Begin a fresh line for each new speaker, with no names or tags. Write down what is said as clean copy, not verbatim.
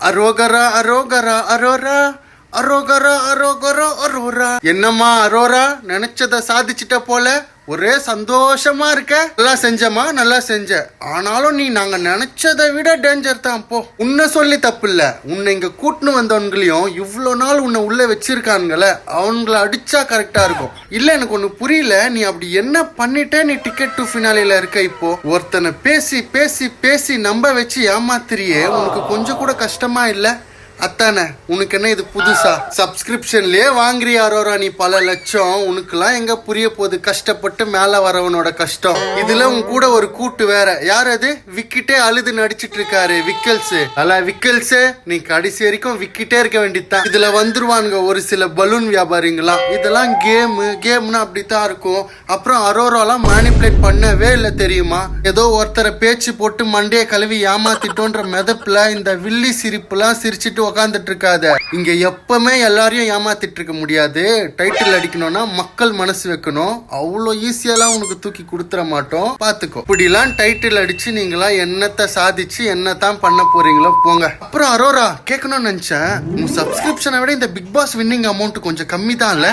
அரோகரா அரோகரா அரோரா அரோகரா அரோகரா அரோரா. என்னம்மா அரோரா, நினைச்சத சாதிச்சிட்ட போல, ஒரே சந்தோஷமா இருக்க. நல்லா செஞ்சமா, நல்லா செஞ்ச. ஆனாலும் நீ நாங்க நினைச்சதை விட டேஞ்சர் தான். போ, உன்னை சொல்லி தப்பு இல்ல. உன்னை இங்க கூட்டுன்னு வந்தவங்களையும் இவ்வளவு நாள் உன்னை உள்ள வச்சிருக்கானுங்கள, அவங்கள அடிச்சா கரெக்டா இருக்கும். இல்ல, எனக்கு ஒண்ணு புரியல. நீ அப்படி என்ன பண்ணிட்ட? நீ டிக்கெட் டு ஃபினாலில இருக்க. இப்போ ஒருத்தனை பேசி பேசி பேசி நம்ப வச்சு ஏமாத்திரியே, உனக்கு கொஞ்சம் கூட கஷ்டமா இல்ல? அத்தானே, உனக்கு என்ன இது புதுசா? சப்ஸ்கிரிப்ஷன்லயே வாங்குறியா அரோரா நீ பல லட்சம்? உனக்குலாம் எங்க புரிய போகுது கஷ்டப்பட்டு மேல வரவனோட கஷ்டம். இதுல உன் கூட ஒரு கூட்டு வேற. யார் அது? விக்கிட்டே அழுது நடிச்சிட்டு இருக்காரு விக்கல்ஸ். அல்ல விக்கல்ஸ், நீ கடைசி வரைக்கும் விக்கிட்டே இருக்க வேண்டியதுதான். இதுல வந்துருவானுங்க ஒரு சில பலூன் வியாபாரிங்களா. இதெல்லாம் கேம்னு அப்படித்தான் இருக்கும். அப்புறம் அரோராலாம் மேனிபுலேட் பண்ணவே இல்லை தெரியுமா? ஏதோ ஒருத்தரை பேச்சு போட்டு மண்டையை கழுவி ஏமாத்திட்டோன்ற மெதப்புல இந்த வில்லி சிரிப்புலாம் சிரிச்சிட்டு உக்காந்துட்டு இருக்காத. இங்க எப்பவுமே எல்லாரையும் ஏமாத்திட்டு இருக்க முடியாது. டைட்டில் அடிக்கணும்னா மக்கள் மனசு வைக்கணும். அவ்வளோ ஈஸியாலாம் உனக்கு தூக்கி கொடுத்துட மாட்டோம், பாத்துக்கோ. இப்படிலாம் டைட்டில் அடிச்சு நீங்களா என்னத்தை சாதிச்சு என்னத்தான் பண்ண போறீங்களோ போங்க. அப்புறம் அரோரா, கேட்கணும்னு நினைச்சேன், உன் சப்ஸ்கிரிப்ஷனை விட இந்த பிக் பாஸ் வின்னிங் அமௌண்ட் கொஞ்சம் கம்மி தான் இல்ல?